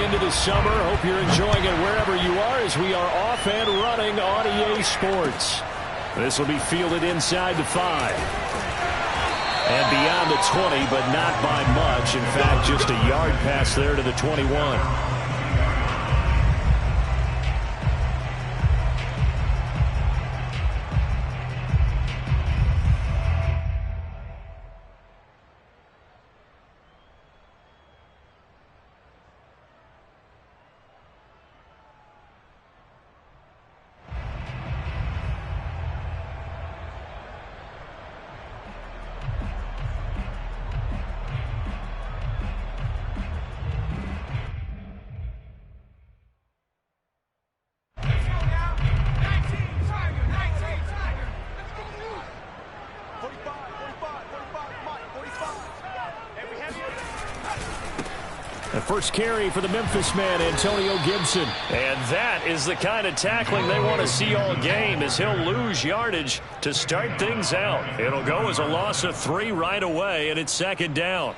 into the summer. Hope you're enjoying it wherever you are as we are off and running on EA Sports. This will be fielded inside the 5. And beyond the 20, but not by much. In fact, just a yard pass there to the 21. The first carry for the Memphis man, Antonio Gibson. And that is the kind of tackling they want to see all game, as he'll lose yardage to start things out. It'll go as a loss of 3 right away, and it's 2nd down.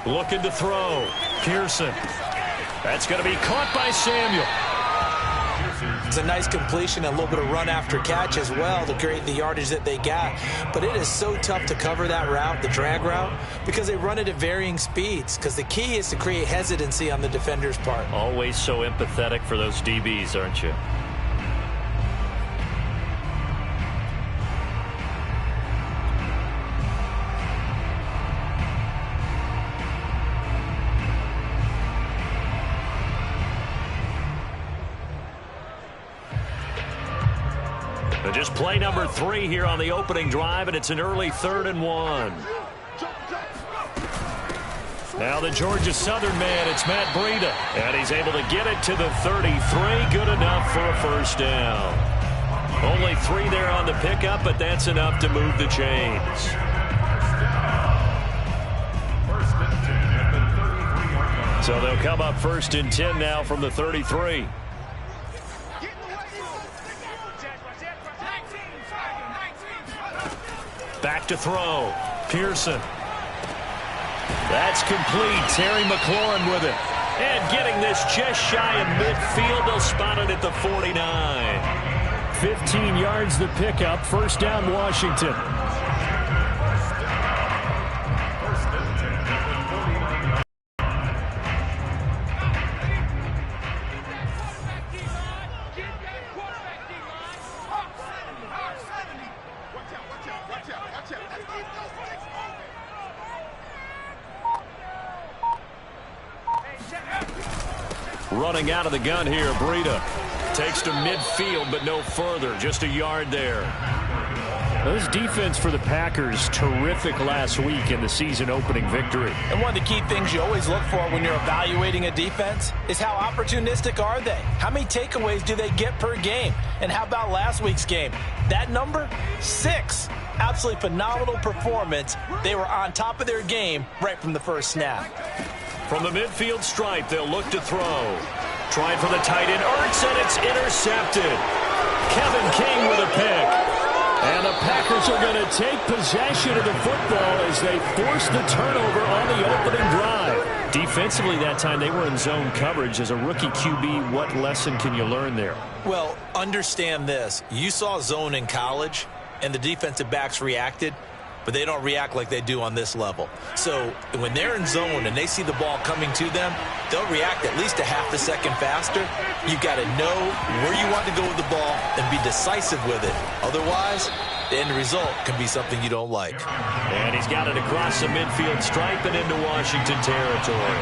Looking to throw. Pearson. That's going to be caught by Samuel. It's a nice completion, a little bit of run after catch as well to create the yardage that they got. But it is so tough to cover that route, the drag route, because they run it at varying speeds. Because the key is to create hesitancy on the defender's part. Always so empathetic for those DBs, aren't you? Just play number 3 here on the opening drive, and it's an early 3rd and 1. Now the Georgia Southern man, it's Matt Breida. And he's able to get it to the 33. Good enough for a first down. Only 3 there on the pickup, but that's enough to move the chains. So they'll come up 1st and 10 now from the 33. Back to throw. Pearson. That's complete. Terry McLaurin with it. And getting this just shy of midfield. They'll spot it at the 49. 15 yards the pickup. First down, Washington. Running out of the gun here, Breida. Takes to midfield, but no further. Just a yard there. This defense for the Packers, terrific last week in the season-opening victory. And one of the key things you always look for when you're evaluating a defense is how opportunistic are they? How many takeaways do they get per game? And how about last week's game? That number? 6. Absolutely phenomenal performance. They were on top of their game right from the first snap. From the midfield stripe, they'll look to throw. Tried for the tight end, Ertz, and it's intercepted. Kevin King with a pick. And the Packers are going to take possession of the football as they force the turnover on the opening drive. Defensively that time, they were in zone coverage. As a rookie QB, what lesson can you learn there? Well, understand this. You saw zone in college, and the defensive backs reacted, but they don't react like they do on this level. So when they're in zone and they see the ball coming to them, they'll react at least a half a second faster. You've got to know where you want to go with the ball and be decisive with it. Otherwise, the end result can be something you don't like. And he's got it across the midfield stripe and into Washington territory.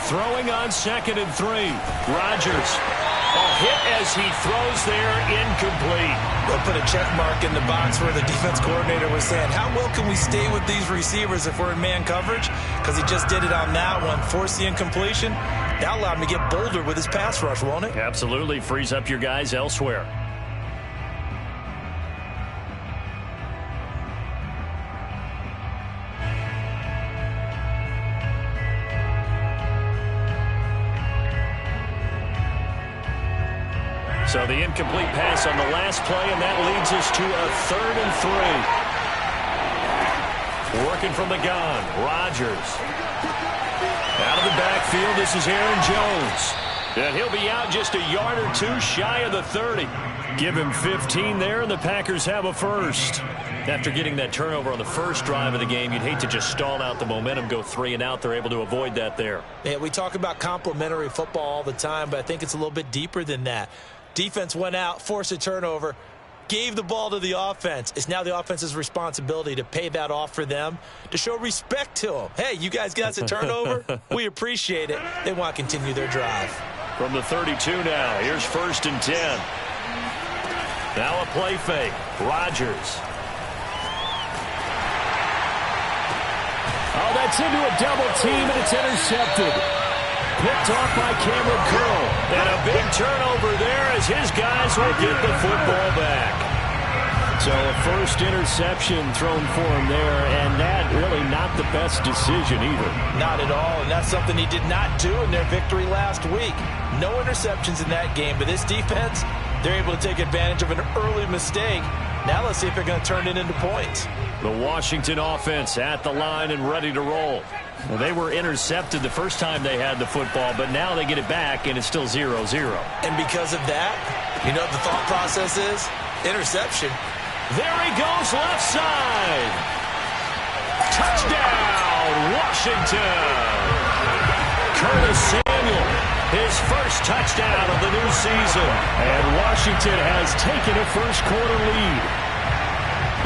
Throwing on 2nd and 3. Rodgers. A hit as he throws there, incomplete. We'll put a check mark in the box where the defense coordinator was saying, how well can we stay with these receivers if we're in man coverage? Because he just did it on that one, forced the incompletion. That allowed him to get bolder with his pass rush, won't it? Absolutely. Frees up your guys elsewhere. So the incomplete pass on the last play, and that leads us to a 3rd and 3. Working from the gun, Rodgers. Out of the backfield, this is Aaron Jones. And he'll be out just a yard or two shy of the 30. Give him 15 there, and the Packers have a first. After getting that turnover on the first drive of the game, you'd hate to just stall out the momentum, go 3 and out. They're able to avoid that there. Yeah, we talk about complementary football all the time, but I think it's a little bit deeper than that. Defense went out, forced a turnover, gave the ball to the offense. It's now the offense's responsibility to pay that off for them, to show respect to them. Hey, you guys got us a turnover? We appreciate it. They want to continue their drive. From the 32 now, here's 1st and 10. Now a play fake. Rodgers. Oh, that's into a double team, and it's intercepted. Picked off by Cameron Curl. And a big turnover there as his guys will get the football back. So a first interception thrown for him there, and that really not the best decision either. Not at all, and that's something he did not do in their victory last week. No interceptions in that game, but this defense, they're able to take advantage of an early mistake. Now let's see if they're going to turn it into points. The Washington offense at the line and ready to roll. Well, they were intercepted the first time they had the football, but now they get it back, and it's still 0-0. And because of that, you know what the thought process is? Interception. There he goes, left side. Touchdown, Washington. Curtis Samuel, his first touchdown of the new season. And Washington has taken a first-quarter lead.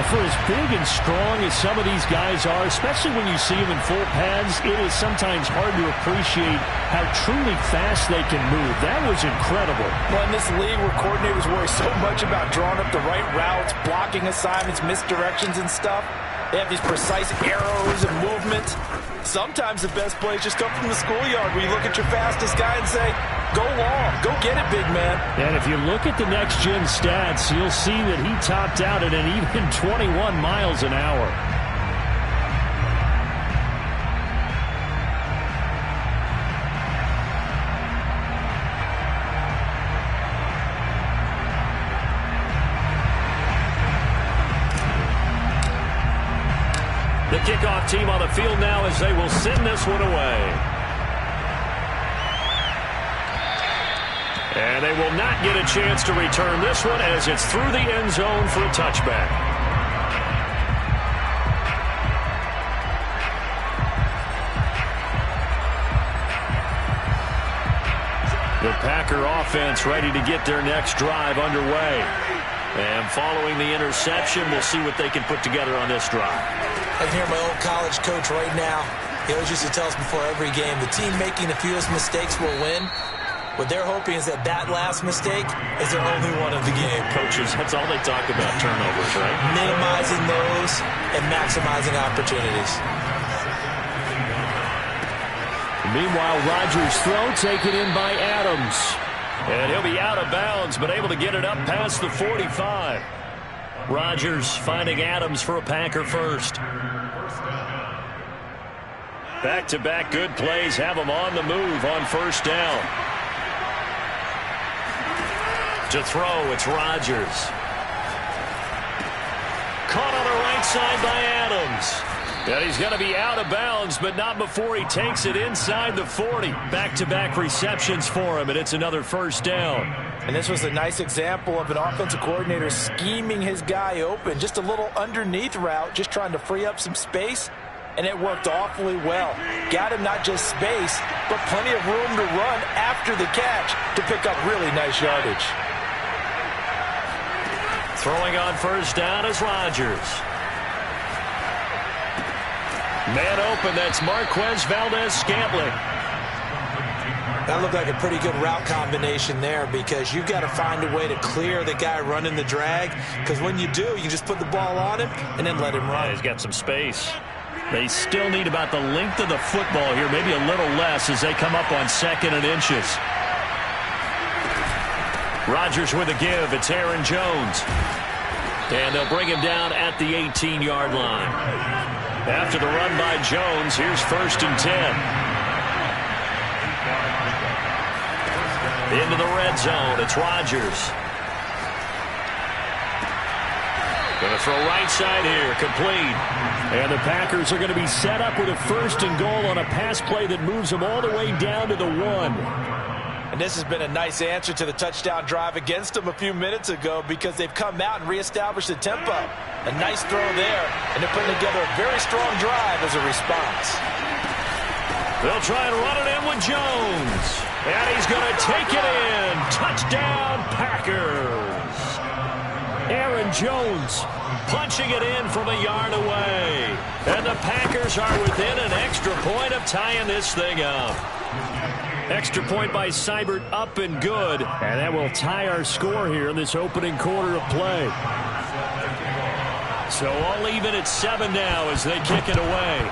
For as big and strong as some of these guys are, especially when you see them in full pads, it is sometimes hard to appreciate how truly fast they can move. That was incredible. Well, in this league where coordinators worry so much about drawing up the right routes, blocking assignments, misdirections and stuff, they have these precise arrows and movements. Sometimes the best plays just come from the schoolyard where you look at your fastest guy and say, go long, go get it, big man. And if you look at the next-gen stats, you'll see that he topped out at an even 21 miles an hour. The kickoff team on the field now as they will send this one away. And they will not get a chance to return this one as it's through the end zone for a touchback. The Packer offense ready to get their next drive underway. And following the interception, we'll see what they can put together on this drive. I can hear my old college coach right now. He always used to tell us before every game, the team making the fewest mistakes will win. What they're hoping is that last mistake is their only one of the game. Coaches, that's all they talk about, turnovers, right? Minimizing those and maximizing opportunities. Meanwhile, Rodgers' throw taken in by Adams. And he'll be out of bounds, but able to get it up past the 45. Rodgers finding Adams for a Packer first. Back-to-back good plays have him on the move on first down. To throw, it's Rodgers. Caught on the right side by Adams. And he's going to be out of bounds, but not before he takes it inside the 40. Back-to-back receptions for him, and it's another first down. And this was a nice example of an offensive coordinator scheming his guy open. Just a little underneath route, just trying to free up some space, and it worked awfully well. Got him not just space, but plenty of room to run after the catch to pick up really nice yardage. Throwing on first down is Rodgers. Man open, that's Marquez Valdez-Scantling. That looked like a pretty good route combination there because you've got to find a way to clear the guy running the drag, because when you do, you just put the ball on him and then let him run. Yeah, he's got some space. They still need about the length of the football here, maybe a little less as they come up on 2nd and inches. Rodgers with a give. It's Aaron Jones. And they'll bring him down at the 18-yard line. After the run by Jones, here's 1st and 10. Into the red zone, it's Rodgers. Going to throw right side here, complete. And the Packers are going to be set up with a 1st and goal on a pass play that moves them all the way down to the 1. And this has been a nice answer to the touchdown drive against them a few minutes ago because they've come out and reestablished the tempo. A nice throw there, and they're putting together a very strong drive as a response. They'll try and run it in with Jones. And he's going to take it in. Touchdown, Packers. Aaron Jones punching it in from a yard away. And the Packers are within an extra point of tying this thing up. Extra point by Seibert, up and good. And that will tie our score here in this opening quarter of play. So all even at 7 now as they kick it away.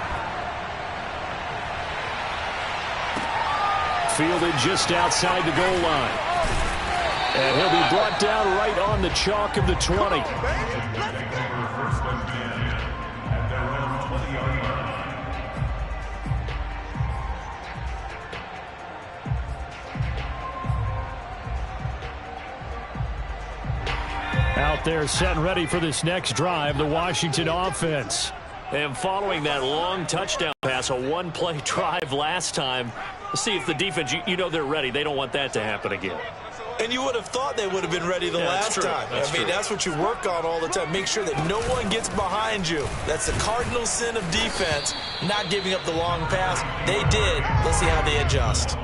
Fielded just outside the goal line. And he'll be brought down right on the chalk of the 20. Out there set and ready for this next drive, the Washington offense. And following that long touchdown pass, a one-play drive last time, let's see if the defense, you know they're ready. They don't want that to happen again. And you would have thought they would have been ready the last time. I mean, that's what you work on all the time. Make sure that no one gets behind you. That's the cardinal sin of defense, not giving up the long pass. They did. Let's see how they adjust.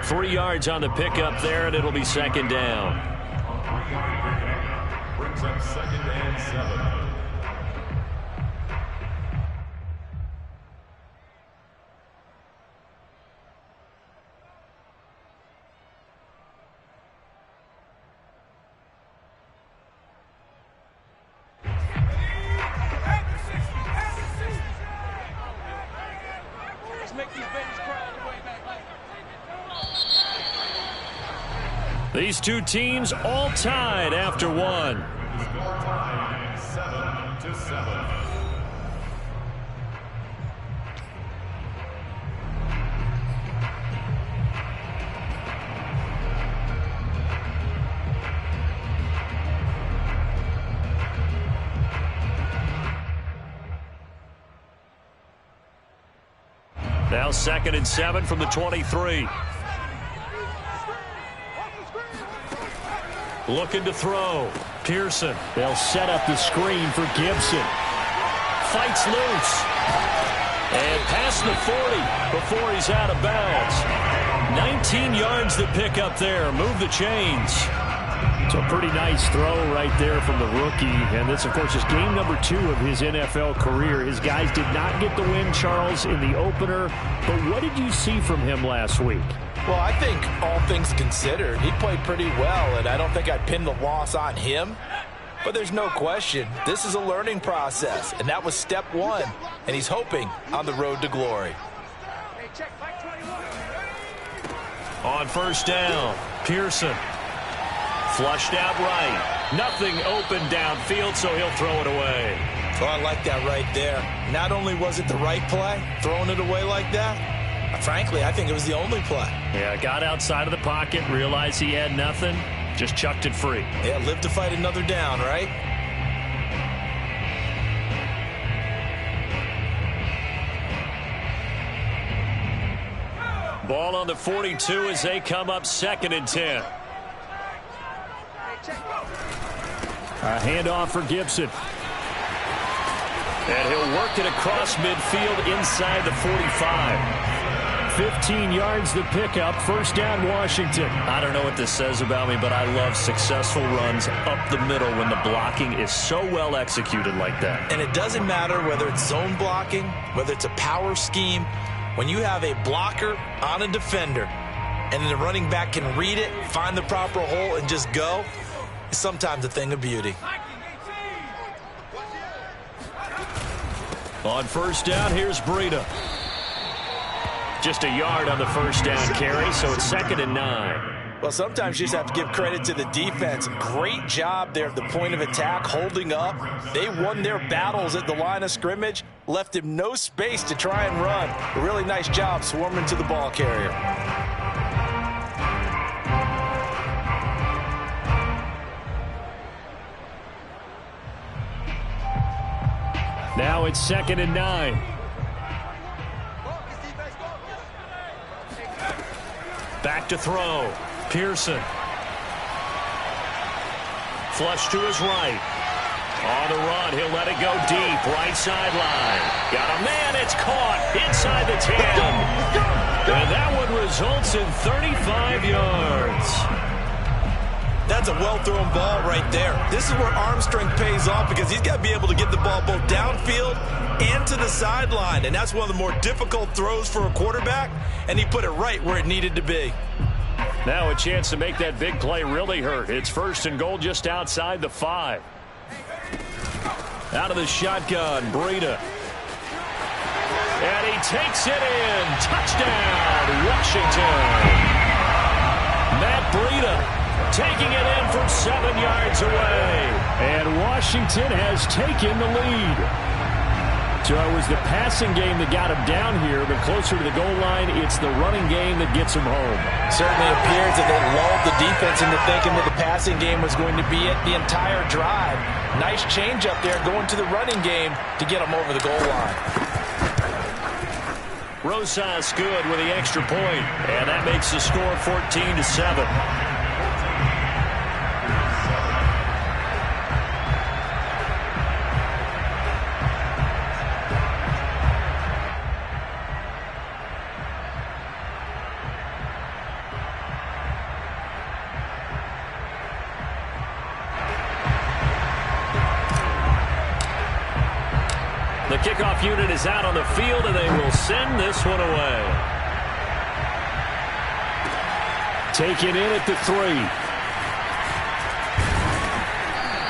3 yards on the pickup there, and it'll be 2nd down. Brings up 2nd and 7. These two teams all tied after 1. Score time 7-7. Now 2nd and 7 from the 23. Looking to throw. Pearson. They'll set up the screen for Gibson. Fights loose. And past the 40 before he's out of bounds. 19 yards to pick up there. Move the chains. It's a pretty nice throw right there from the rookie. And this, of course, is game number 2 of his NFL career. His guys did not get the win, Charles, in the opener. But what did you see from him last week? Well, I think all things considered, he played pretty well, and I don't think I'd pin the loss on him. But there's no question, this is a learning process, and that was step 1, and he's hoping on the road to glory. On 1st down, Pearson. Flushed out right. Nothing open downfield, so he'll throw it away. Oh, I like that right there. Not only was it the right play, throwing it away like that, frankly, I think it was the only play. Yeah, got outside of the pocket, realized he had nothing, just chucked it free. Yeah, live to fight another down, right? Ball on the 42 as they come up 2nd and 10. A handoff for Gibson. And he'll work it across midfield inside the 45. 15 yards the pickup. 1st down, Washington. I don't know what this says about me, but I love successful runs up the middle when the blocking is so well executed like that. And it doesn't matter whether it's zone blocking, whether it's a power scheme. When you have a blocker on a defender, and then the running back can read it, find the proper hole, and just go, it's sometimes a thing of beauty. On first down, here's Breida. Just a yard on the first down carry, so it's 2nd and 9. Well, sometimes you just have to give credit to the defense. Great job there at the point of attack, holding up. They won their battles at the line of scrimmage, left him no space to try and run. A really nice job swarming to the ball carrier. Now it's 2nd and 9. Back to throw. Pearson. Flush to his right. On the run, he'll let it go deep. Right sideline. Got a man, it's caught inside the 10. And that one results in 35 yards. That's a well-thrown ball right there. This is where arm strength pays off because he's got to be able to get the ball both downfield and to the sideline. And that's one of the more difficult throws for a quarterback, and he put it right where it needed to be. Now a chance to make that big play really hurt. It's 1st and goal just outside the 5. Out of the shotgun, Breida. And he takes it in. Touchdown, Washington. Matt Breida taking it in from 7 yards away. And Washington has taken the lead. So it was the passing game that got him down here, but closer to the goal line, it's the running game that gets him home. Certainly appears that they lulled the defense into thinking that the passing game was going to be it the entire drive. Nice change up there going to the running game to get him over the goal line. Rosas good with the extra point, and that makes the score 14-7. The kickoff unit is out on the field, and they will send this one away. Taken in at the 3.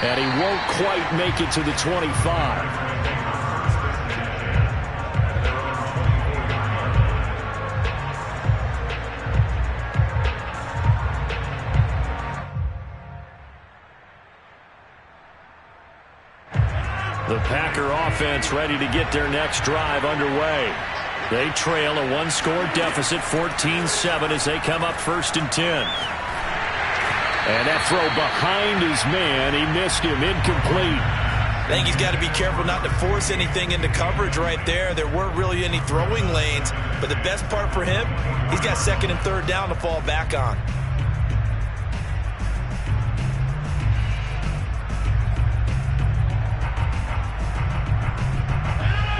And he won't quite make it to the 25. The Packer offense ready to get their next drive underway. They trail a 1-score deficit, 14-7, as they come up 1st and 10. And that throw behind his man, he missed him, incomplete. I think he's got to be careful not to force anything into coverage right there. There weren't really any throwing lanes, but the best part for him, he's got 2nd and 3rd down to fall back on.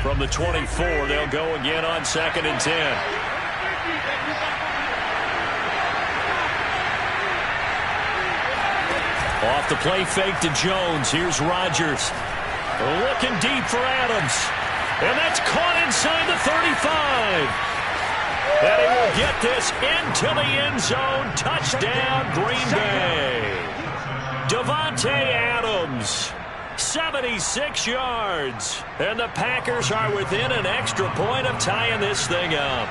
From the 24, they'll go again on 2nd and 10. Off the play fake to Jones. Here's Rodgers. Looking deep for Adams. And that's caught inside the 35. And he will get this into the end zone. Touchdown, Green Bay. Davante Adams. 76 yards. And the Packers are within an extra point of tying this thing up.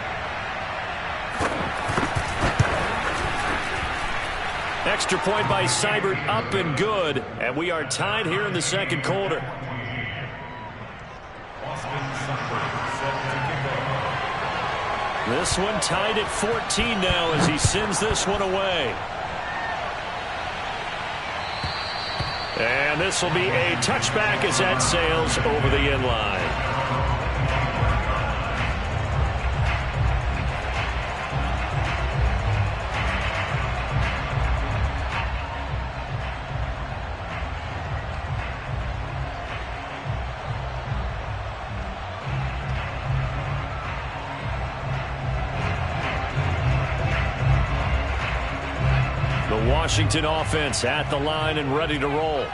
Extra point by Seibert, up and good. And we are tied here in the 2nd quarter. This one tied at 14 now as he sends this one away. And this will be a touchback as that sails over the end line. Washington offense at the line and ready to roll.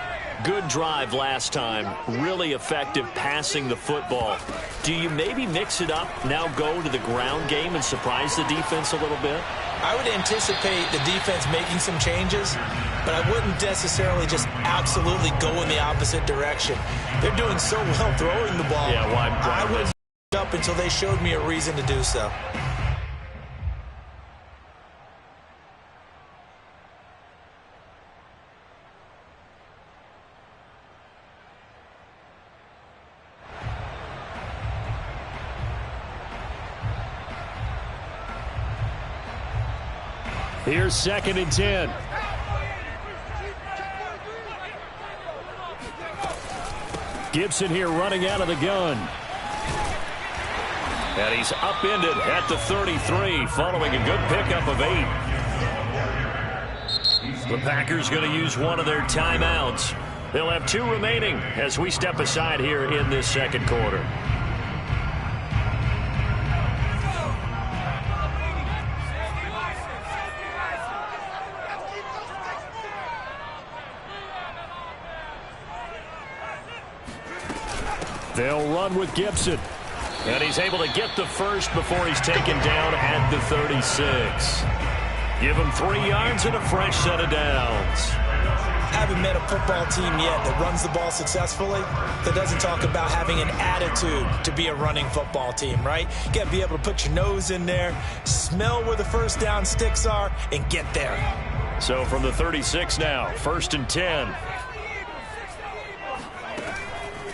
Good drive last time. Really effective passing the football. Do you maybe mix it up, now go to the ground game and surprise the defense a little bit? I would anticipate the defense making some changes, but I wouldn't necessarily just absolutely go in the opposite direction. They're doing so well throwing the ball. Yeah, why I wouldn't up until they showed me a reason to do so. Here's 2nd and 10. Gibson here running out of the gun. And he's upended at the 33, following a good pickup of 8. The Packers going to use one of their timeouts. They'll have 2 remaining as we step aside here in this second quarter. They'll run with Gibson. And he's able to get the first before he's taken down at the 36. Give him 3 yards and a fresh set of downs. I haven't met a football team yet that runs the ball successfully that doesn't talk about having an attitude to be a running football team, right? You got to be able to put your nose in there, smell where the first down sticks are, and get there. So from the 36 now, 1st and 10.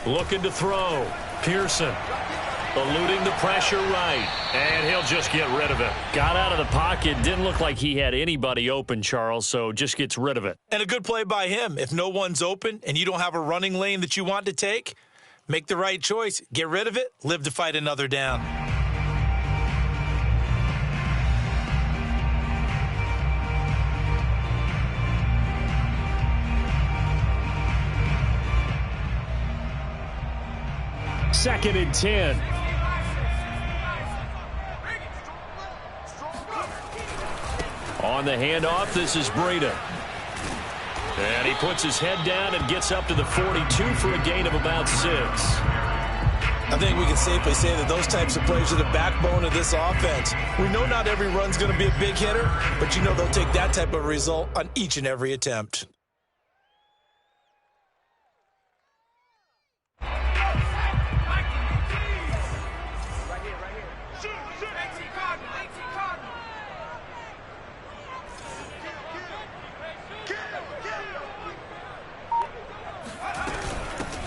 Looking to throw. Pearson eluding the pressure right. And he'll just get rid of it. Got out of the pocket. Didn't look like he had anybody open, Charles, so just gets rid of it. And a good play by him. If no one's open and you don't have a running lane that you want to take, make the right choice. Get rid of it. Live to fight another down. Second and 10. On the handoff, this is Breida. And he puts his head down and gets up to the 42 for a gain of about 6. I think we can safely say that those types of plays are the backbone of this offense. We know not every run's going to be a big hitter, but you know they'll take that type of result on each and every attempt.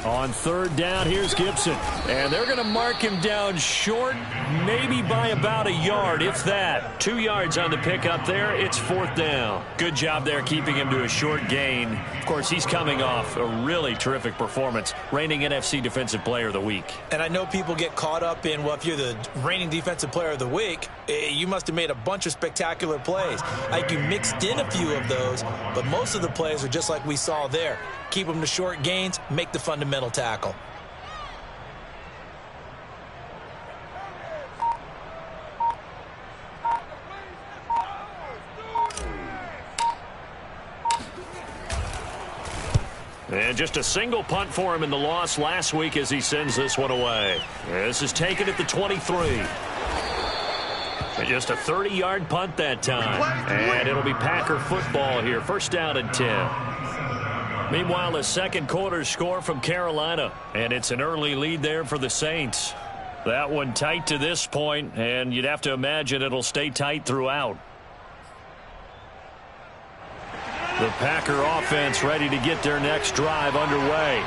On 3rd down, here's Gibson. And they're going to mark him down short, maybe by about a yard, if that. 2 yards on the pickup there. It's 4th down. Good job there keeping him to a short gain. Of course, he's coming off a really terrific performance, reigning NFC Defensive Player of the Week. And I know people get caught up in, well, if you're the reigning Defensive Player of the Week, you must have made a bunch of spectacular plays. Like you mixed in a few of those, but most of the plays are just like we saw there. Keep them to short gains, make the fundamental tackle. And just a single punt for him in the loss last week as he sends this one away. This is taken at the 23. And just a 30-yard punt that time. And it'll be Packer football here. 1st down and 10. Meanwhile, a second quarter score from Carolina. And it's an early lead there for the Saints. That one tight to this point, and you'd have to imagine it'll stay tight throughout. The Packer offense ready to get their next drive underway.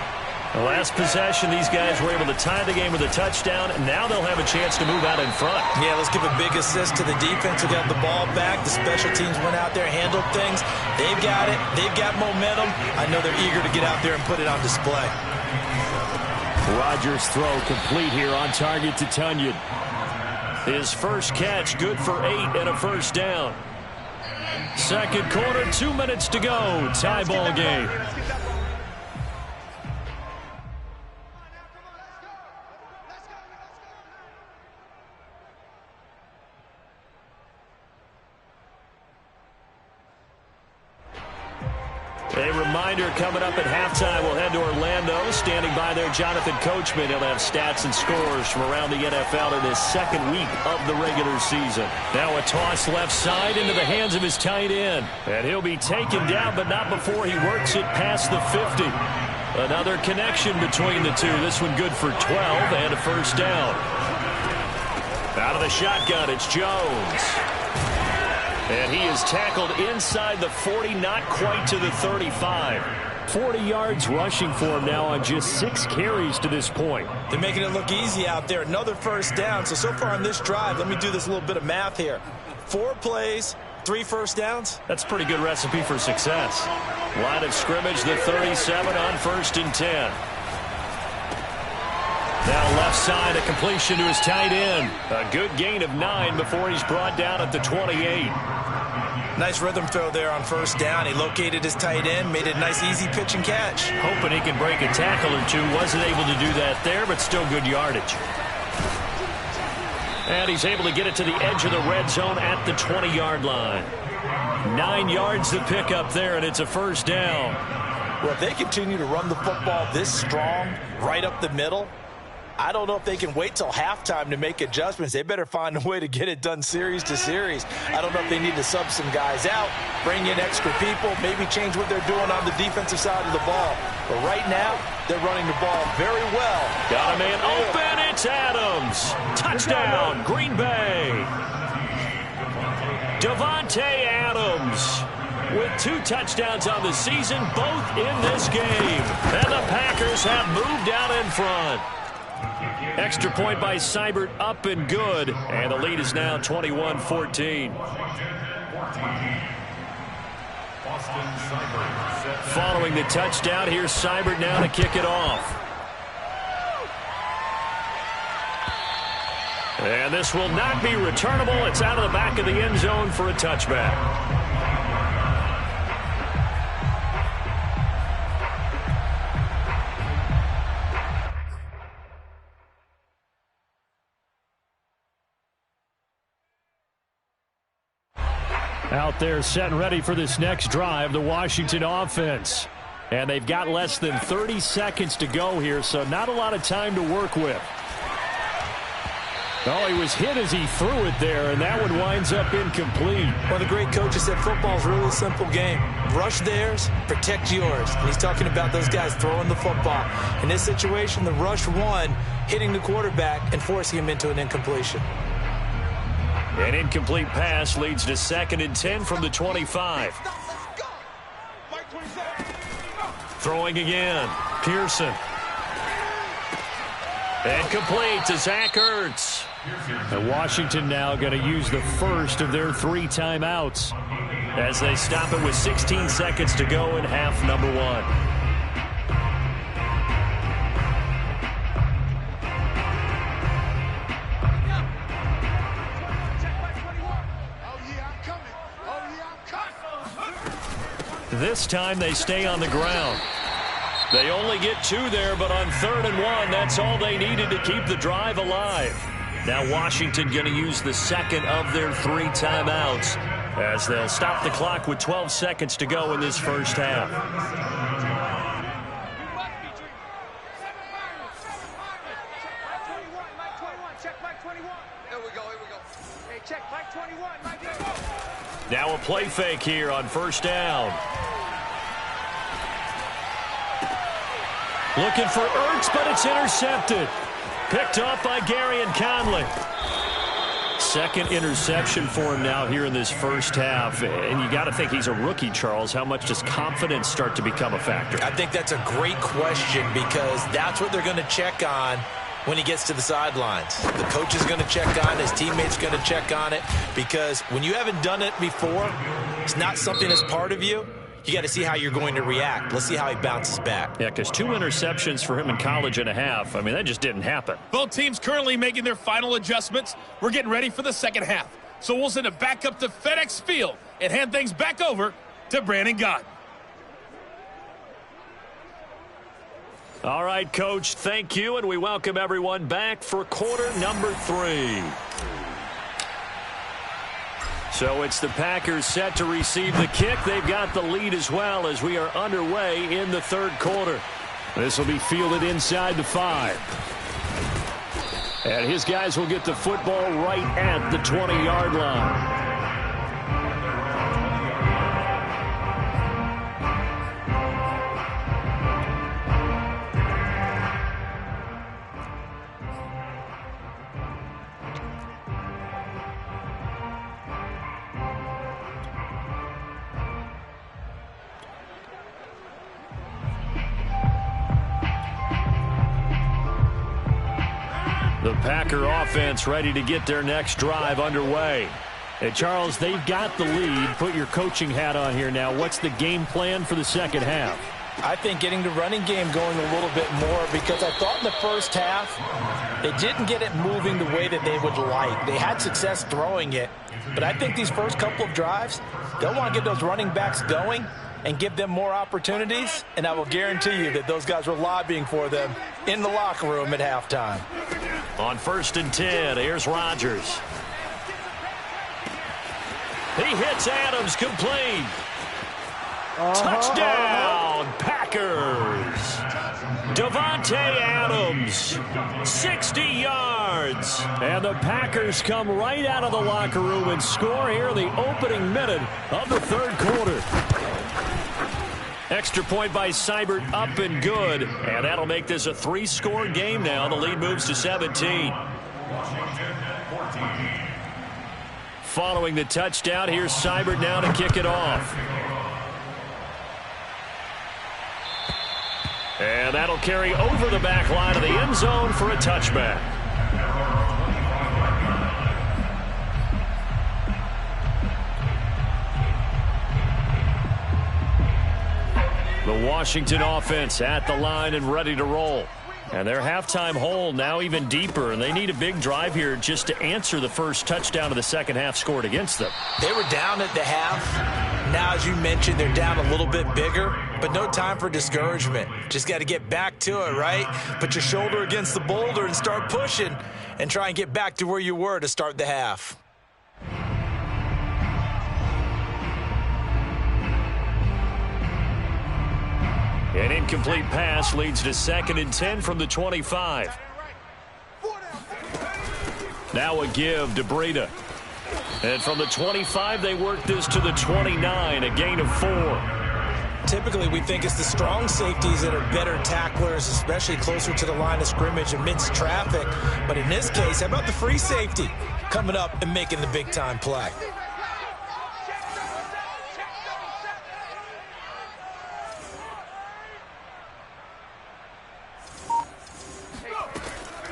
The last possession, these guys were able to tie the game with a touchdown, and now they'll have a chance to move out in front. Yeah, let's give a big assist to the defense who got the ball back. The special teams went out there, handled things. They've got it. They've got momentum. I know they're eager to get out there and put it on display. Rodgers' throw complete here on target to Tunyon. His first catch good for 8 and a 1st down. Second quarter, 2 minutes to go. Tie ball game. A reminder coming up at halftime, we'll head to Orlando. Standing by there, Jonathan Coachman. He'll have stats and scores from around the NFL in his second week of the regular season. Now a toss left side into the hands of his tight end. And he'll be taken down, but not before he works it past the 50. Another connection between the two. This one good for 12 and a first down. Out of the shotgun, it's Jones. And he is tackled inside the 40, not quite to the 35. 40 yards rushing for him now on just 6 carries to this point. They're making it look easy out there. Another first down. So far on this drive, let me do this little bit of math here. 4 plays, 3 first downs. That's a pretty good recipe for success. Line of scrimmage, the 37 on 1st and 10. Now left side, a completion to his tight end. A good gain of 9 before he's brought down at the 28. Nice rhythm throw there on first down. He located his tight end, made it a nice easy pitch and catch. Hoping he can break a tackle or two. Wasn't able to do that there, but still good yardage. And he's able to get it to the edge of the red zone at the 20-yard line. 9 yards to pick up there, and it's a first down. Well, if they continue to run the football this strong, right up the middle, I don't know if they can wait till halftime to make adjustments. They better find a way to get it done series to series. I don't know if they need to sub some guys out, bring in extra people, maybe change what they're doing on the defensive side of the ball. But right now, they're running the ball very well. Got a man open. It's Adams. Touchdown, Green Bay. Davante Adams with 2 touchdowns on the season, both in this game. And the Packers have moved out in front. Extra point by Seibert, up and good. And the lead is now 21-14. Following the touchdown, here's Seibert now to kick it off. And this will not be returnable. It's out of the back of the end zone for a touchback. Out there set and ready for this next drive, the Washington offense. And they've got less than 30 seconds to go here, so not a lot of time to work with. Oh, he was hit as he threw it there, and that one winds up incomplete. One of the great coaches said football's really a simple game. Rush theirs, protect yours. And he's talking about those guys throwing the football. In this situation, the rush one, hitting the quarterback and forcing him into an incompletion. An incomplete pass leads to 2nd and 10 from the 25. Throwing again. Pearson. And complete to Zach Ertz. And Washington now going to use the first of their 3 timeouts as they stop it with 16 seconds to go in half number 1. This time they stay on the ground. They only get 2 there, but on 3rd and 1, that's all they needed to keep the drive alive. Now Washington going to use the 2nd of their 3 timeouts as they'll stop the clock with 12 seconds to go in this first half. Now a play fake here on first down. Looking for Ertz, but it's intercepted. Picked off by Gary and Conley. 2nd interception for him now here in this first half. And you got to think he's a rookie, Charles. How much does confidence start to become a factor? I think that's a great question because that's what they're going to check on when he gets to the sidelines. The coach is going to check on it. His teammates going to check on it because when you haven't done it before, it's not something that's part of you. You got to see how you're going to react. Let's see how he bounces back. Yeah, because 2 interceptions for him in college and a half. I mean, that just didn't happen. Both teams currently making their final adjustments. We're getting ready for the second half. So we'll send it back up to FedEx Field and hand things back over to Brandon Gott. All right, Coach, thank you, and we welcome everyone back for quarter number 3. So it's the Packers set to receive the kick. They've got the lead as well as we are underway in the third quarter. This will be fielded inside the 5. And his guys will get the football right at the 20-yard line. The Packer offense ready to get their next drive underway. And Charles, they've got the lead. Put your coaching hat on here now. What's the game plan for the second half? I think getting the running game going a little bit more, because I thought in the first half they didn't get it moving the way that they would like. They had success throwing it, but I think these first couple of drives, they'll want to get those running backs going and give them more opportunities, and I will guarantee you that those guys were lobbying for them in the locker room at halftime. On 1st and 10, here's Rodgers. He hits Adams, complete. Touchdown, Packers. Davante Adams, 60 yards. And the Packers come right out of the locker room and score here in the opening minute of the third quarter. Extra point by Seibert, up and good. And that'll make this a 3-score game now. The lead moves to 17. Following the touchdown, here's Seibert now to kick it off. And that'll carry over the back line of the end zone for a touchback. The Washington offense at the line and ready to roll. And their halftime hole now even deeper, and they need a big drive here just to answer the first touchdown of the second half scored against them. They were down at the half. Now, as you mentioned, they're down a little bit bigger, but no time for discouragement. Just got to get back to it, right? Put your shoulder against the boulder and start pushing and try and get back to where you were to start the half. An incomplete pass leads to 2nd and 10 from the 25. Now a give to Breida. And from the 25, they work this to the 29, a gain of 4. Typically, we think it's the strong safeties that are better tacklers, especially closer to the line of scrimmage amidst traffic. But in this case, how about the free safety coming up and making the big-time play?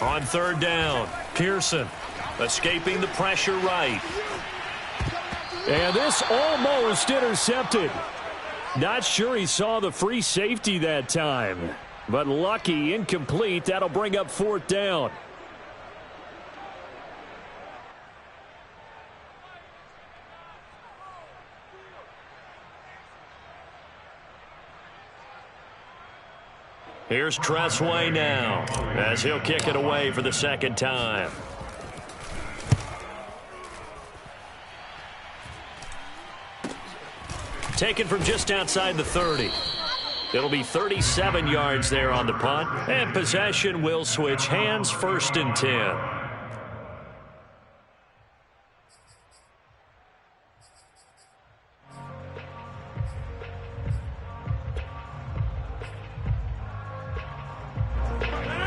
On 3rd down, Pearson escaping the pressure right. And this almost intercepted. Not sure he saw the free safety that time, but lucky, incomplete. That'll bring up 4th down. Here's Tressway now as he'll kick it away for the 2nd time. Taken from just outside the 30. It'll be 37 yards there on the punt, and possession will switch hands, 1st and 10.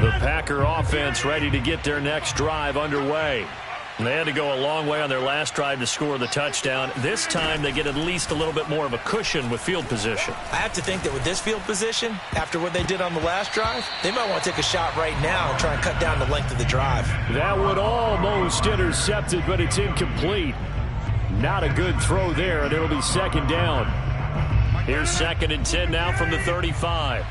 The Packer offense ready to get their next drive underway. They had to go a long way on their last drive to score the touchdown. This time they get at least a little bit more of a cushion with field position. I have to think that with this field position, after what they did on the last drive, they might want to take a shot right now and try and cut down the length of the drive. That would almost intercept it, but it's incomplete. Not a good throw there, and it'll be 2nd down. Here's 2nd and 10 now from the 35.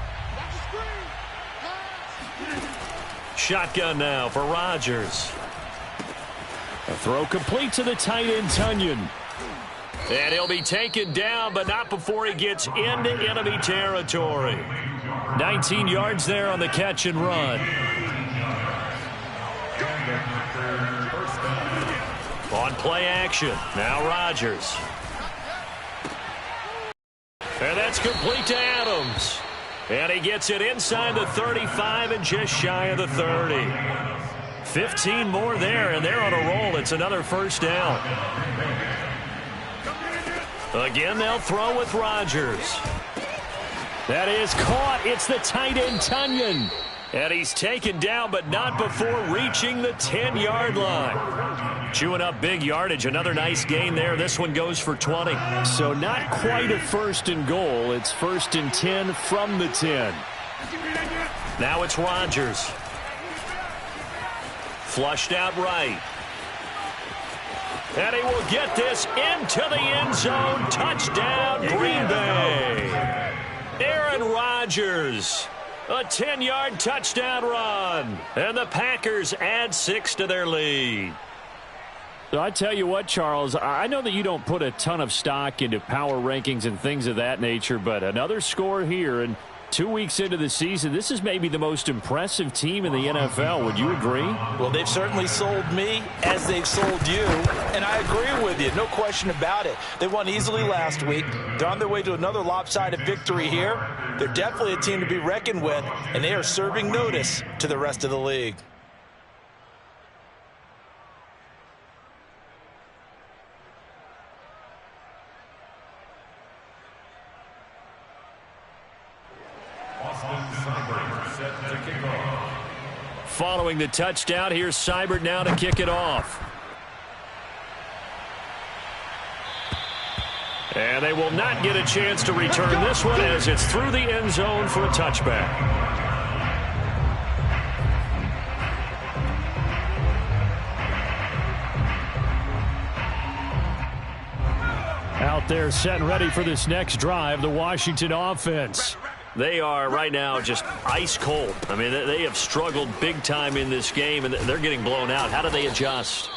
Shotgun now for Rodgers. A throw complete to the tight end, Tunyon. And he'll be taken down, but not before he gets into enemy territory. 19 yards there on the catch and run. On play action. Now Rodgers. And that's complete to Adams. And he gets it inside the 35 and just shy of the 30. 15 more there, and they're on a roll. It's another first down. Again, they'll throw with Rodgers. That is caught. It's the tight end, Tunyon. And he's taken down, but not before reaching the 10-yard line. Chewing up big yardage. Another nice gain there. This one goes for 20. So not quite a first and goal. It's first and 10 from the 10. Now it's Rodgers. Flushed out right. And he will get this into the end zone. Touchdown, Green Bay. Aaron Rodgers. A 10-yard touchdown run. And the Packers add 6 to their lead. So I tell you what, Charles, I know that you don't put a ton of stock into power rankings and things of that nature, but another score here, and 2 weeks into the season, this is maybe the most impressive team in the NFL. Would you agree? Well, they've certainly sold me as they've sold you, and I agree with you. No question about it. They won easily last week. They're on their way to another lopsided victory here. They're definitely a team to be reckoned with, and they are serving notice to the rest of the league. Following the touchdown, here's Seibert now to kick it off. And they will not get a chance to return this one as it's through the end zone for a touchback. Out there set and ready for this next drive, the Washington offense. They are right now just ice cold. I mean, they have struggled big time in this game, and they're getting blown out. How do they adjust?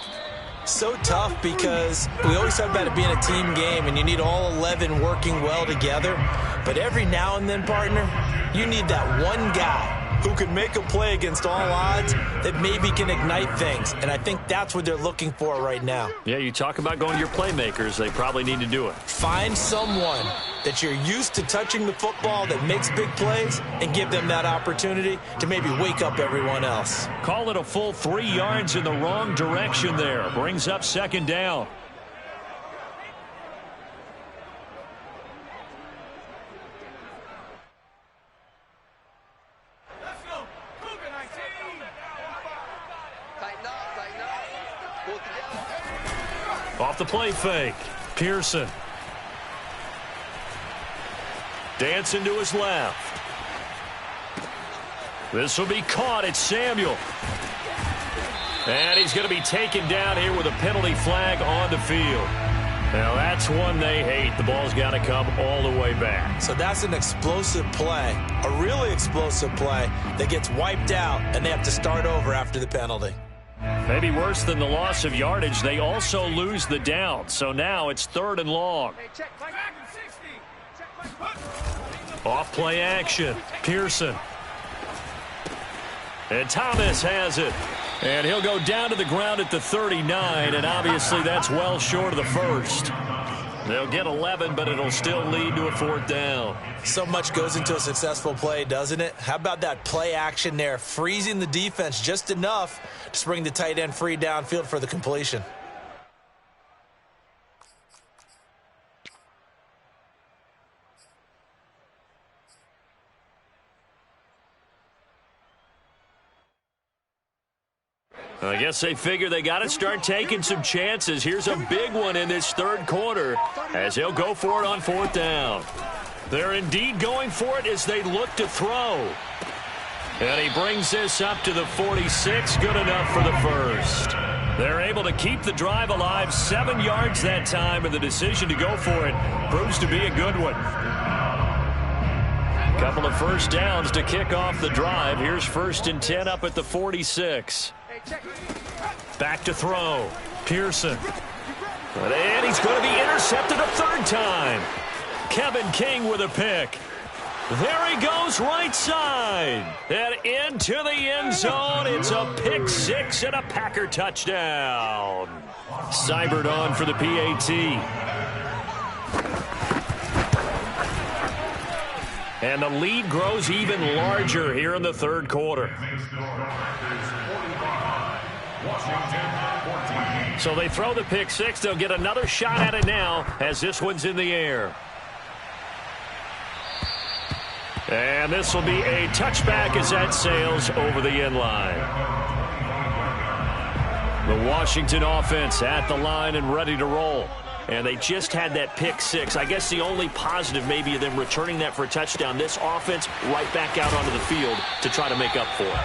So tough because we always talk about it being a team game, and you need all 11 working well together. But every now and then, partner, you need that one guy who can make a play against all odds that maybe can ignite things. And I think that's what they're looking for right now. Yeah, you talk about going to your playmakers. They probably need to do it. Find someone that you're used to touching the football that makes big plays and give them that opportunity to maybe wake up everyone else. Call it a full 3 yards in the wrong direction there. Brings up second down. Off the play fake. Pearson. Dancing to his left. This will be caught. It's Samuel. And he's going to be taken down here with a penalty flag on the field. Now that's one they hate. The ball's got to come all the way back. So that's an explosive play. A really explosive play that gets wiped out, and they have to start over after the penalty. Maybe worse than the loss of yardage, they also lose the down. So now it's 3rd and long. Off play action. Pearson. And Thomas has it. And he'll go down to the ground at the 39, and obviously that's well short of the first. They'll get 11, but it'll still lead to a 4th down. So much goes into a successful play, doesn't it? How about that play action there, freezing the defense just enough to bring the tight end free downfield for the completion. I guess they figure they got to start taking some chances. Here's a big one in this 3rd quarter as they'll go for it on 4th down. They're indeed going for it as they look to throw. And he brings this up to the 46. Good enough for the first. They're able to keep the drive alive. 7 yards that time, and the decision to go for it proves to be a good one. Couple of first downs to kick off the drive. Here's 1st and 10 up at the 46. Back to throw. Pearson. And he's going to be intercepted a 3rd time. Kevin King with a pick. There he goes right side. And into the end zone. It's a pick 6 and a Packer touchdown. Seibert on for the PAT. And the lead grows even larger here in the third quarter. So they throw the pick six. They'll get another shot at it now as this one's in the air. And this will be a touchback as that sails over the end line. The Washington offense at the line and ready to roll. And they just had that pick six. I guess the only positive maybe of them returning that for a touchdown. This offense right back out onto the field to try to make up for it.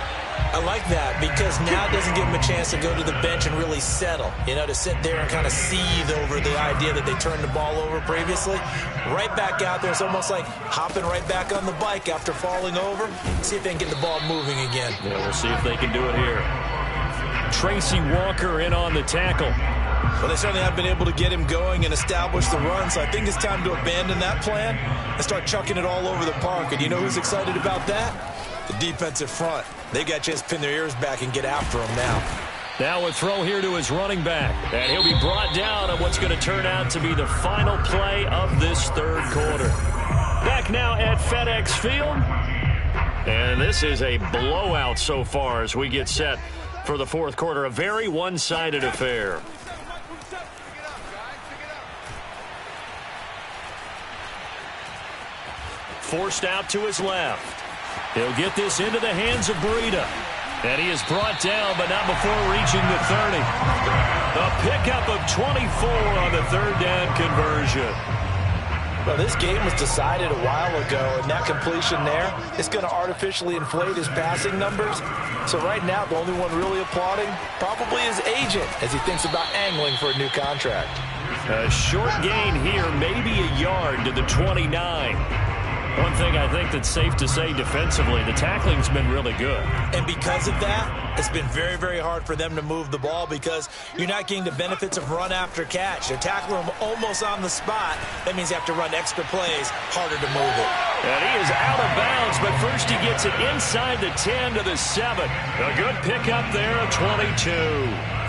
I like that because now it doesn't give them a chance to go to the bench and really settle. You know, to sit there and kind of seethe over the idea that they turned the ball over previously. Right back out there. It's almost like hopping right back on the bike after falling over. See if they can get the ball moving again. Yeah, we'll see if they can do it here. Tracy Walker in on the tackle. Well, they certainly have been able to get him going and establish the run, so I think it's time to abandon that plan and start chucking it all over the park. And you know who's excited about that? The defensive front. They got a chance to pin their ears back and get after him now. Now a throw here to his running back. And he'll be brought down on what's going to turn out to be the final play of this third quarter. Back now at FedEx Field. And this is a blowout so far as we get set for the fourth quarter. A very one-sided affair. Forced out to his left. He'll get this into the hands of Breida. And he is brought down, but not before reaching the 30. A pickup of 24 on the third down conversion. Well, this game was decided a while ago, and that completion there is going to artificially inflate his passing numbers. So right now, the only one really applauding probably his agent as he thinks about angling for a new contract. A short gain here, maybe a yard to the 29. One thing I think that's safe to say defensively, the tackling's been really good. And because of that, it's been very, very hard for them to move the ball because you're not getting the benefits of run after catch. They're tackling him almost on the spot. That means you have to run extra plays, harder to move it. And he is out of bounds, but first he gets it inside the 10 to the 7. A good pickup there of 22.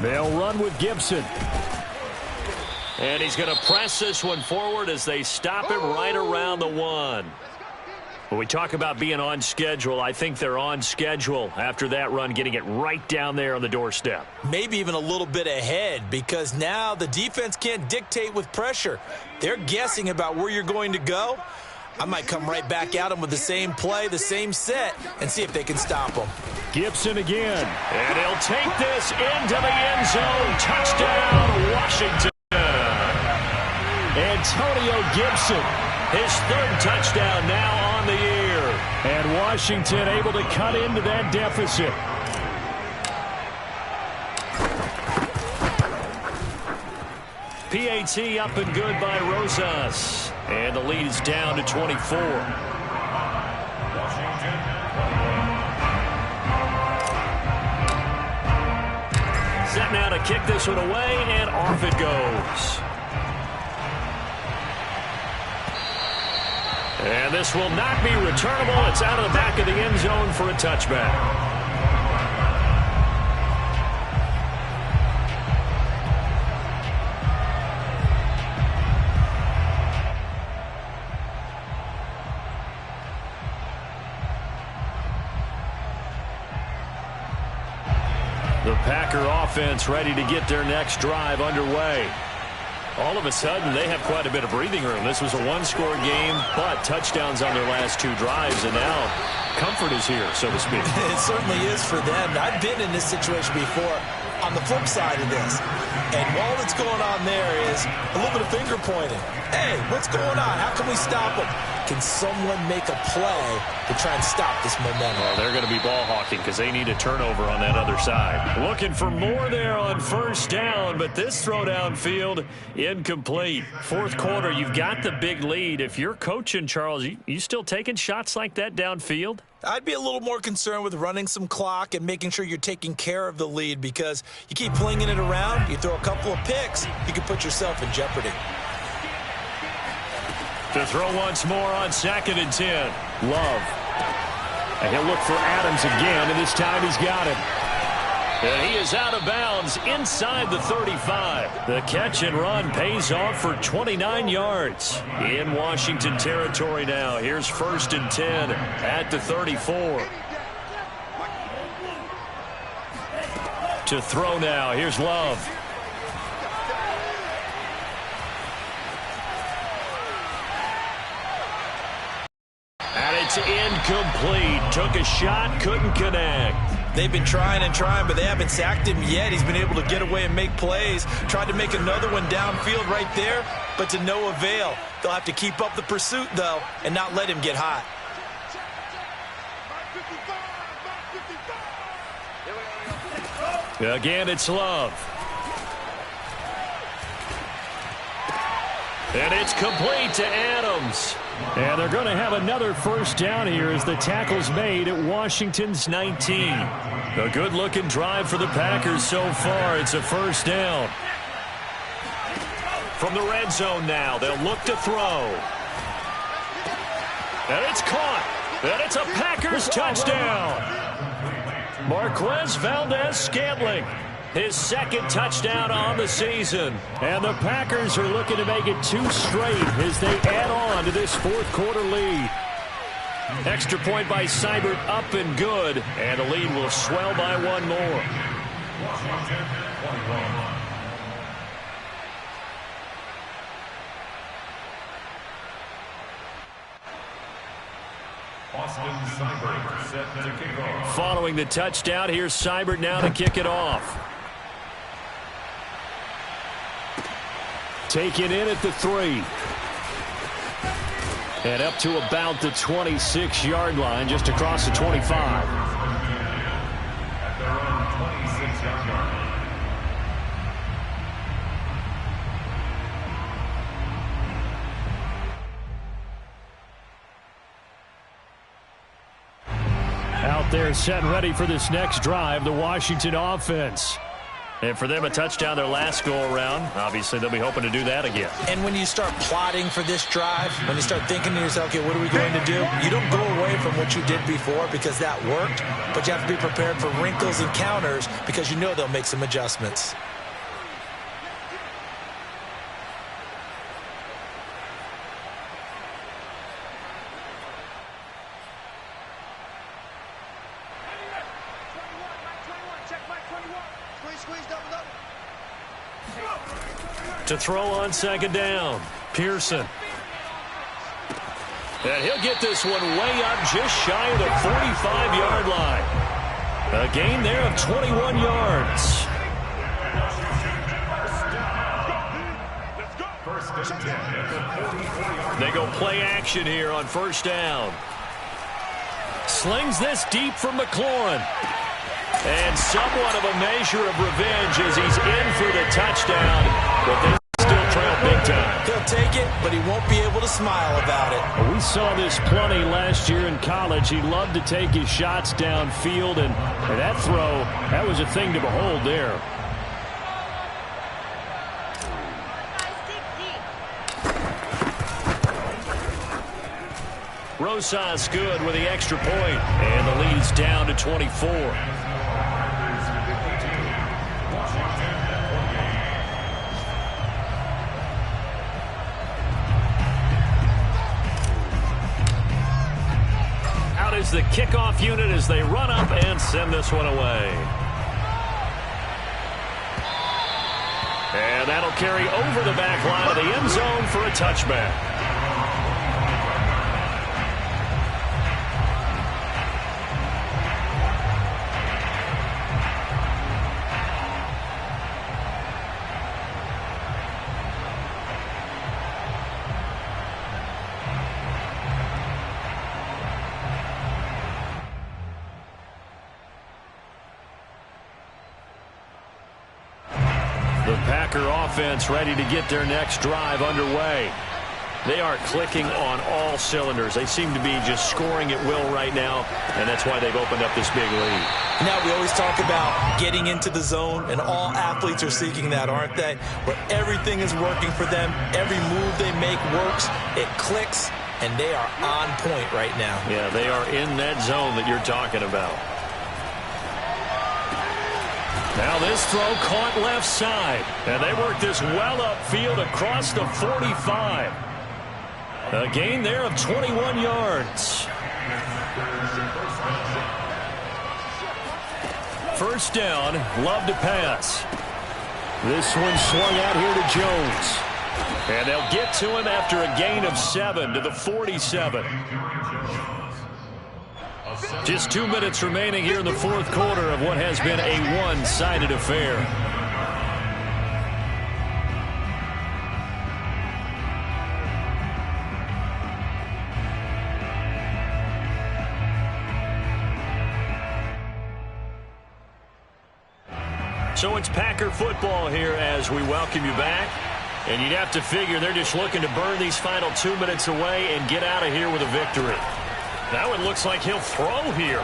They'll run with Gibson. And he's going to press this one forward as they stop him right around the 1. When we talk about being on schedule, I think they're on schedule after that run, getting it right down there on the doorstep. Maybe even a little bit ahead because now the defense can't dictate with pressure. They're guessing about where you're going to go. I might come right back at them with the same play, the same set, and see if they can stop them. Gibson again. And he'll take this into the end zone. Touchdown, Washington. Antonio Gibson, his third touchdown now on the year. And Washington able to cut into that deficit. PAT up and good by Rosas. And the lead is down to 24. Set now to kick this one away, and off it goes. And this will not be returnable. It's out of the back of the end zone for a touchback. The Packer offense ready to get their next drive underway. All of a sudden, they have quite a bit of breathing room. This was a one-score game, but touchdowns on their last two drives, and now comfort is here, so to speak. It certainly is for them. I've been in this situation before on the flip side of this. And all that's going on there is a little bit of finger pointing. Hey, what's going on? How can we stop them? Can someone make a play to try and stop this momentum? Well, they're going to be ball hawking because they need a turnover on that other side. Looking for more there on first down, but this throw downfield incomplete. Fourth quarter, you've got the big lead. If you're coaching, Charles, you still taking shots like that downfield? I'd be a little more concerned with running some clock and making sure you're taking care of the lead because you keep flinging it around, you throw a couple of picks, you can put yourself in jeopardy. To throw once more on 2nd and 10. Love. And he'll look for Adams again, and this time he's got him. And he is out of bounds inside the 35. The catch and run pays off for 29 yards. In Washington territory now. Here's 1st and 10 at the 34. To throw now. Here's Love. And it's incomplete. Took a shot, couldn't connect. They've been trying and trying, but they haven't sacked him yet. He's been able to get away and make plays. Tried to make another one downfield right there, but to no avail. They'll have to keep up the pursuit, though, and not let him get hot. Again, it's Love. And it's complete to Adams. And they're going to have another 1st down here as the tackle's made at Washington's 19. A good-looking drive for the Packers so far. It's a 1st down. From the red zone now, they'll look to throw. And it's caught. And it's a Packers touchdown. Marquez Valdez-Scantling. His 2nd touchdown on the season. And the Packers are looking to make it 2 straight as they add on to this 4th quarter lead. Extra point by Seibert up and good. And the lead will swell by 1 more. Following the touchdown, here's Seibert now to kick it off. Taken in at the 3. And up to about the 26-yard line, just across the 25. At their own 26-yard line. Out there set and ready for this next drive, the Washington offense. And for them, a touchdown their last go-around. Obviously, they'll be hoping to do that again. And when you start plotting for this drive, when you start thinking to yourself, okay, what are we going to do? You don't go away from what you did before because that worked, but you have to be prepared for wrinkles and counters because you know they'll make some adjustments. To throw on 2nd down, Pearson. And he'll get this one way up just shy of the 45-yard line. A gain there of 21 yards. They go play action here on 1st down. Slings this deep from McLaurin. And somewhat of a measure of revenge as he's in for the touchdown. But they still trail big time. He'll take it, but he won't be able to smile about it. We saw this plenty last year in college. He loved to take his shots downfield, and that throw, that was a thing to behold there. Rosas good with the extra point, and the lead's down to 24. Is the kickoff unit as they run up and send this one away. And that'll carry over the back line of the end zone for a touchback. Offense ready to get their next drive underway. They are clicking on all cylinders. They seem to be just scoring at will right now, and that's why they've opened up this big lead. Now, we always talk about getting into the zone, and all athletes are seeking that, aren't they? Where everything is working for them. Every move they make works. It clicks. and they are on point right now. Yeah, they are in that zone that you're talking about. Now this throw caught left side, and they work this well upfield across the 45. A gain there of 21 yards. First down, Love to pass. This one swung out here to Jones. And they'll get to him after a gain of 7 to the 47. Just 2 minutes remaining here in the fourth quarter of what has been a one-sided affair. So it's Packer football here as we welcome you back. And you'd have to figure they're just looking to burn these final 2 minutes away and get out of here with a victory. Now it looks like he'll throw here.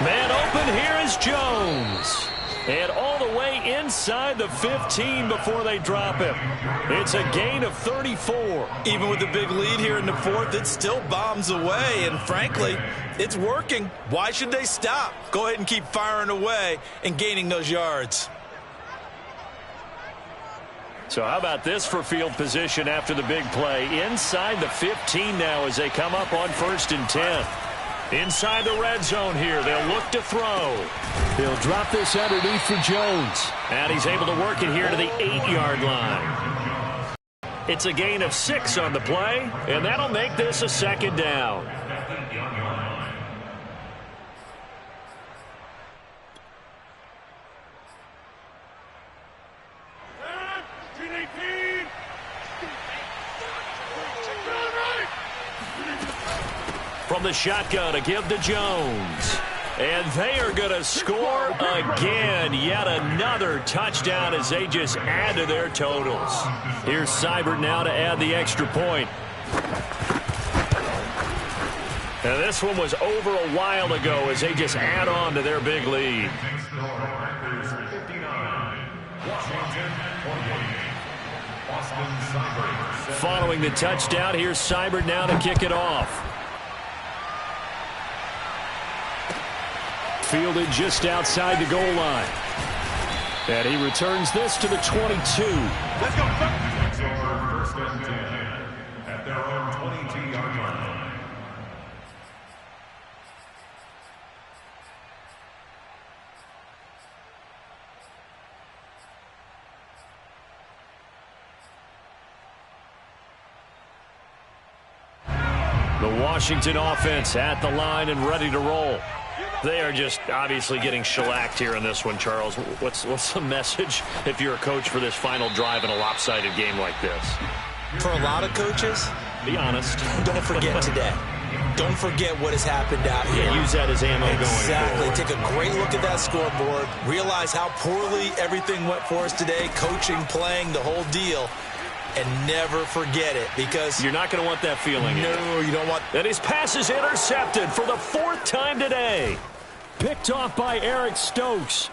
Man open, here is Jones. And all the way inside the 15 before they drop him. It's a gain of 34. Even with the big lead here in the fourth, it still bombs away. And frankly, it's working. Why should they stop? Go ahead and keep firing away and gaining those yards. So how about this for field position after the big play? Inside the 15 now as they come up on 1st and 10. Inside the red zone here. They'll look to throw. He'll drop this underneath for Jones. And he's able to work it here to the 8-yard line. It's a gain of 6 on the play, and that'll make this a second down. From the shotgun, a give to Jones. And they are going to score again. Yet another touchdown as they just add to their totals. Here's Seibert now to add the extra point. And this one was over a while ago as they just add on to their big lead. Following the touchdown, here's Seibert now to kick it off. Fielded just outside the goal line. And he returns this to the 22. Let's go. First and 10 at their own 22-yard line. The Washington offense at the line and ready to roll. They are just obviously getting shellacked here in this one, Charles. What's the message if you're a coach for this final drive in a lopsided game like this? For a lot of coaches, be honest. Don't forget today. Don't forget what has happened out here. Yeah, use that as ammo going forward. Exactly. Take a great look at that scoreboard. Realize how poorly everything went for us today. Coaching, playing, the whole deal. And never forget it, because you're not going to want that feeling. No, you don't want. And his pass is intercepted for the 4th time today. Picked off by Eric Stokes.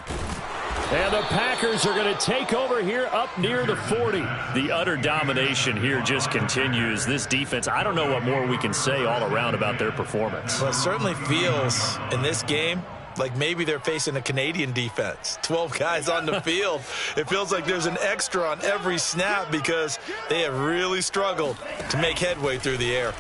And the Packers are going to take over here up near the 40. The utter domination here just continues. This defense, I don't know what more we can say all around about their performance. Well, it certainly feels in this game like maybe they're facing a Canadian defense. 12 guys on the field. It feels like there's an extra on every snap because they have really struggled to make headway through the air.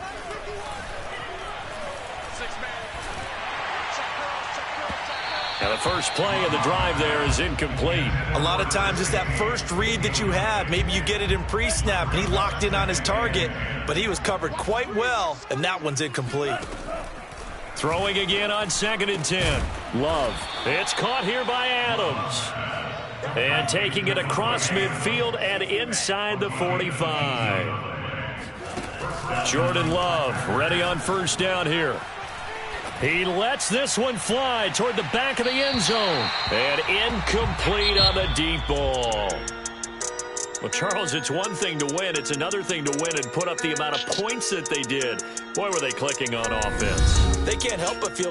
Now the first play of the drive there is incomplete. A lot of times it's that first read that you have. Maybe you get it in pre-snap and he locked in on his target, but he was covered quite well, and that one's incomplete. Throwing again on 2nd and 10. Love. It's caught here by Adams. And taking it across midfield and inside the 45. Jordan Love ready on 1st down here. He lets this one fly toward the back of the end zone. And incomplete on the deep ball. Well, Charles, it's one thing to win. It's another thing to win and put up the amount of points that they did. Boy, were they clicking on offense. They can't help but feel